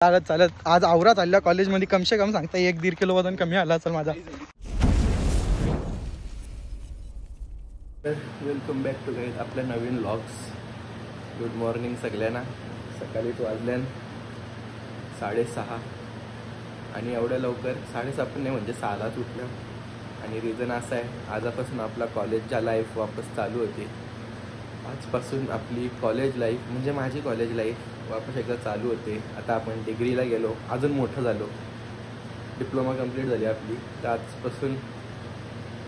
चालत चालत आज आवरा चालल्या कॉलेजमध्ये कमसे कम सांगता 1-1.5 किलो वजन कमी आला असेल माझा. वेलकम बॅक टू गाईज आपल्या नवीन व्लॉग्स. गुड मॉर्निंग सगळ्यांना. सकाळीच वाजल्यान 6:30 आणि एवढ्या लवकर 6:30 पण नाही म्हणजे 6लाच उठलं. आणि रिझन असं आहे, आजपासून आपला कॉलेजच्या लाईफ वापस चालू होते. आजपासून आपली कॉलेज लाईफ म्हणजे माझी कॉलेज लाईफ वापस एकदा चालू होते. आता आपण डिग्रीला गेलो, अजून मोठं झालो, डिप्लोमा कंप्लीट झाली आपली. तर आजपासून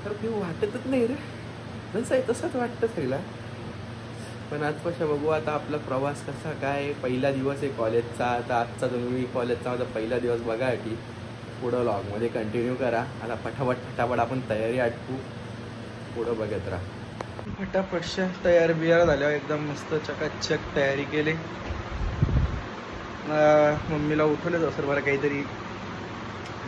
तर काही वाटतच नाही रे, जसं आहे तसंच वाटतं सगळं. पण आजपासून बघू आता आपला प्रवास कसा काय. पहिला दिवस आहे कॉलेजचा. आता आजचा तुम्ही कॉलेजचा माझा पहिला दिवस बघा की पुढं व्लॉगमध्ये कंटिन्यू करा. आता फटाफट आपण तयारी आटपू, पुढं बघत राहा. फटाफटशा तयार बियार झाल्यावर एकदम मस्त चकाचक तयारी केली. मम्मीला उठवलंच असेल बरं, काहीतरी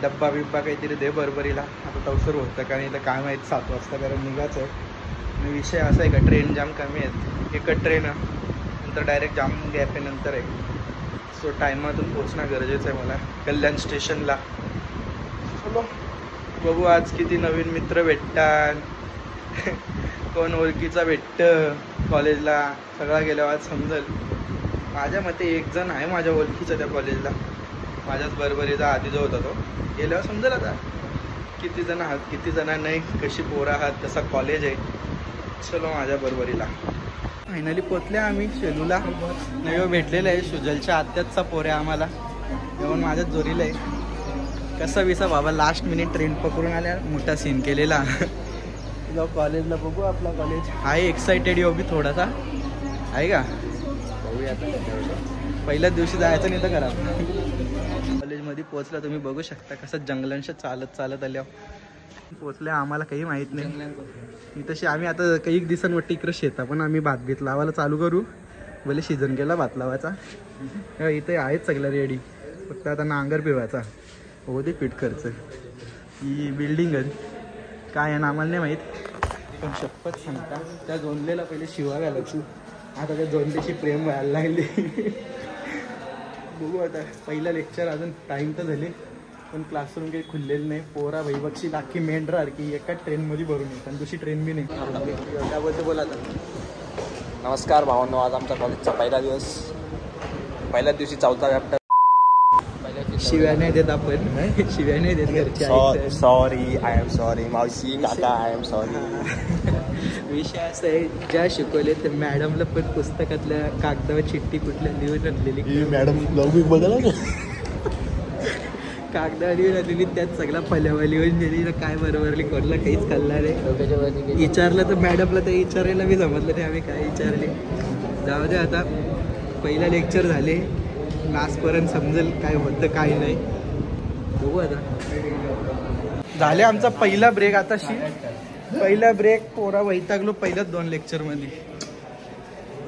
डब्बा बिब्बा काहीतरी दे बरोबरीला. आता तवसर होतं कारण इथं काय माहीत 7 वाजता कारण निघायचं आहे. विषय असा आहे का ट्रेन जाम कमी आहेत. एकच ट्रेन नंतर डायरेक्ट जाम गॅप आहे नंतर आहे. सो टायमातून पोचणं गरजेचं आहे मला कल्याण स्टेशनला. चलो बघू आज किती नवीन मित्र भेटतात, कोण ओळखीचा भेटतं कॉलेजला. सगळा गेल्यावर आज समजेल. माझ्या मते एक जण आहे माझ्या ओळखीचा त्या कॉलेजला, माझ्याच बरोबरीचा आधी जो होता तो. गेल्यावर समजेल आता किती जण आहात किती जण नाही, कशी पोरं आहात, कसा कॉलेज आहे. चलो माझ्या बरोबरीला. फायनली पोचल्या आम्ही शेलूला. नवीन भेटलेलं आहे सुजलच्या आत्याचा पोऱ्या आम्हाला येऊन माझ्याच जोरीला आहे. कसा विसा बाबा लास्ट मिनिट ट्रेन पकडून आल्या, मोठा सीन केलेला. कॉलेजला बघू. आपला कॉलेज आहे एक्साइटेड हो बी थोडासा आहे का. बघूया पहिल्याच दिवशी जायचं नाही तर करा. कॉलेजमध्ये पोचला तुम्ही बघू शकता कसं जंगलांशी चालत चालत आल्यावर पोचल्या. आम्हाला काही माहीत नाही तशी. आम्ही आता काही दिवसांवरती इकडे शेता पण आम्ही भात बीत लावायला चालू करू. भले सीझन केला भात लावायचा. इथे आहेत सगळं रेडी, फक्त आता नांगर फिरवायचा. हो दे पीठ खर्च. ही बिल्डिंग काय आहे ना आम्हाला नाही माहीत, पण शपथ सांगता त्या जोंधलेला पहिले शिवा घालायची. आता त्या जोंधलीशी प्रेम व्हायला लागली. बघू आता पहिला लेक्चर. अजून टाईम तर झाले पण क्लासरूम काही खुललेलं नाही. पोरा भाई बक्षी लाखी मेंढरा की एकाच ट्रेनमध्ये भरून येत आणि दुसरी ट्रेन बी नाही. त्याबद्दल बोला आता. नमस्कार भावांनो, आज आमचा कॉलेजचा पहिला दिवस. पहिल्याच दिवशी 4था चॅप्टर. शिव्या नाही देत आपण, शिव्या नाही देत घरच्या. सॉरी, आय एम सॉरी मावशी काका, आय एम सॉरी. विषय असा आहे, ज्या शिकवले ते मॅडमला पण पुस्तकातल्या कागदावर चिठ्ठी कुठल्या लिहून आणलेली. मॅडम बघा कागदावर लिहून आणलेली, त्यात सगळा फल्यावर लिहून दिली. काय बरोबर कोणाला काहीच कळलं नाही. विचारलं तर मॅडमला ते विचारायला बी जमतलं नाही आम्ही काय विचारले. जाऊ दे आता, पहिला लेक्चर झाले. लास्टपर्यंत समजेल काय होतं काय नाही. बघू आता. झाले आमचा पहिला ब्रेक. आताशी पहिला ब्रेक. पोरा वैतागलो पहिल्याच 2 लेक्चरमध्ये.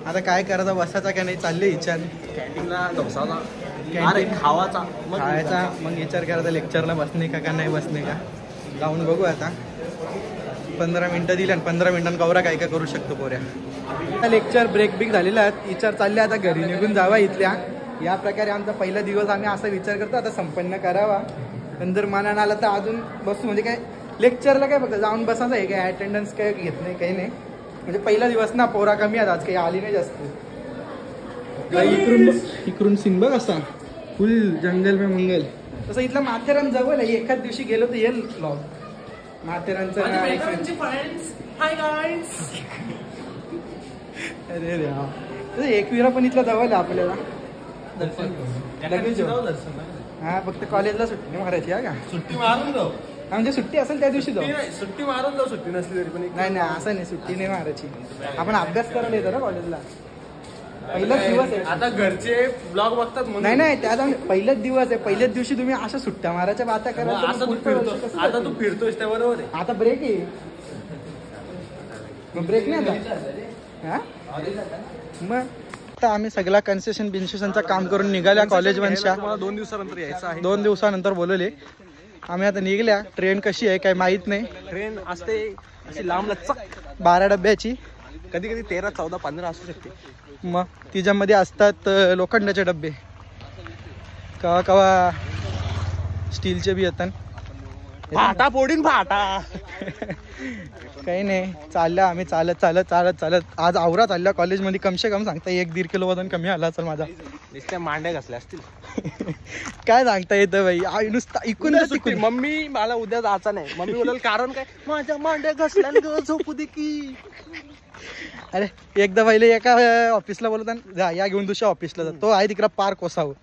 आता काय करायचं, बसायचा का नाही चालले विचार. कॅन्टीनला डोसाचा खावायचा मग विचार करायचा लेक्चरला बसणे का नाही बसणे का. जाऊन बघू आता. 15 मिनटं दिली आणि 15 मिनिटांनी कवरा काय काय करू शकतो पोऱ्या. लेक्चर ब्रेक बिक झालेला आहे. विचार चालले आता घरी निघून जावा इथल्या. या प्रकारे आमचा पहिला दिवस आम्ही असा विचार करतो आता संपन्न करावा. पण जर मनानं आला तर अजून बसू. म्हणजे काय लेक्चरला काय फक्त जाऊन बसायचं आहे, काय अटेंडन्स काय घेत नाही काही नाही. म्हणजे पहिला दिवस ना, पोरा कमी आहेत आज, काही आली नाही जास्त. इकडून सीन बघ असा फुल जंगल में मंगल. तसं इथलं माथेरान जवळ आहे. एखाद दिवशी गेलो तर येईल ब्लॉग माथेरानचं. अरे रे हा, एकविरा पण इथला जवळ आहे आपल्याला. हा फक्त कॉलेजला सुट्टी मारायची आहे का. सुट्टी मारून जाऊ म्हणजे सुट्टी असेल त्या दिवशी जाऊ. सुट्टी मारून जाऊ, सुट्टी नसली तरी पण. नाही असं नाही, सुट्टी नाही मारायची. आपण अभ्यास करायला येतो ना कॉलेजला. पहिलाच दिवस आहे. आता घरचे ब्लॉग बघतात. नाही त्याचा पहिलाच दिवस आहे. पहिल्याच दिवशी तुम्ही अशा सुट्ट्या मारायच्या बाता करायच्या. आता तू फिरतोस त्या बरोबर आहे. आता ब्रेक आहे. मग ब्रेक नाही आता. हा मग आता आम्ही सगळा कन्सेशनचं काम करून निघाल्या कॉलेजमधच्या. 2 दिवसानंतर यायचं आहे. 2 दिवसानंतर बोलवले. आम्ही आता निघल्या. ट्रेन कशी आहे काय माहीत नाही. ट्रेन असते अशी लांब लचक 12 डब्याची, कधी कधी 13, 14, 15 असू शकते. मग तिच्यामध्ये असतात लोखंडाचे डबे. कवा कवा स्टीलचे बी येतात. फाटा पोडीन फाटा. काही नाही, चाललं आम्ही चालत चालत चालत चालत. आज आवरा चालल्या कॉलेजमध्ये. कमसे कम सांगता 1-1.5 किलो वजन कमी आला असेल माझा. नुसत्या मांड्या घासल्या असतील. काय सांगता येतं बाई, नुसतं इकून मम्मी मला उद्या जायचं नाही. मम्मी बोलेल कारण काय, माझ्या मांड्या घासल्या ग, झोपू दे की. अरे एकदा पहिले एका ऑफिसला बोलता या घेऊन दुसऱ्या ऑफिसला जा. तो आहे तिकडे पार्क कोसावं,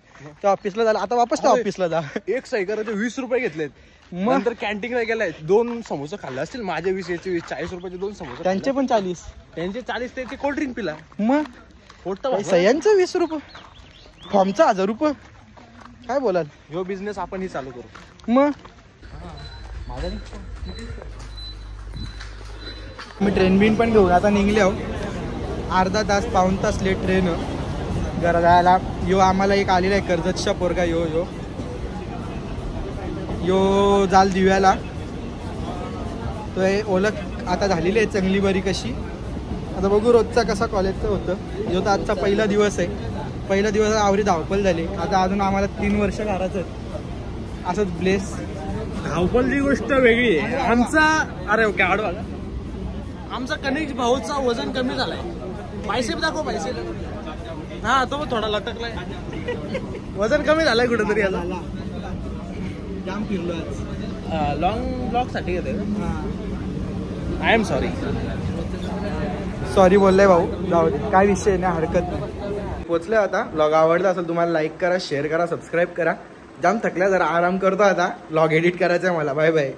त्या ऑफिसला झाला. आता वापस त्या ऑफिसला जा. एक सही करायचे 20 रुपये घेतलेत. नंतर कॅन्टीनला गेलाय, 2 समोसे खाल्ले असतील. माझे 20 याचे 20, 40 रुपयाचे 2 समोसे. त्यांचे पण 40. त्यांचे 40. ते कोल्ड्रिंक पिला. मग सह्यांचं 20 रुपये, फॉर्मचा 1000 रुपये. काय बोलाल, ह्यो बिझनेस आपण ही चालू करू. मग मी ट्रेन बिन पण घेऊन आता निघले आहो. अर्धा तास पाऊण तास लेट ट्रेन घरा जायला. यो आम्हाला एक आलेला आहे कर्जतच्या पोरगा. यो जाल दिव्याला. तो ओळख आता झालेली आहे चांगली बरी कशी. आता बघू रोजचा कसा कॉलेजचं होतं. जो तर आजचा पहिला दिवस आहे. पहिला दिवस आवरी धावपल झाली. आता अजून आम्हाला 3 वर्ष करायचं असंच ब्लेस. धावपलची गोष्ट वेगळी आहे. आमचा अरे ओके आडवा आमचा कनेक्ट भाऊचा वजन कमी झालाय. बायसेप दाखव, बायसेप. हा तो थोडा लटकलाय. वजन कमी झालंय कुठेतरी. याला जाम फिरलो आज. लॉंग ब्लॉग साठी येते. आय एम सॉरी बोललाय भाऊ, जाऊ दे, काय विषय नाही, हरकत नाही. पोचले आता. ब्लॉग आवडला असेल तुम्हाला लाईक करा, शेअर करा, सबस्क्राईब करा. जाम थकल्या, जरा आराम करतो आता. ब्लॉग एडिट करायचा आहे मला. Bye bye.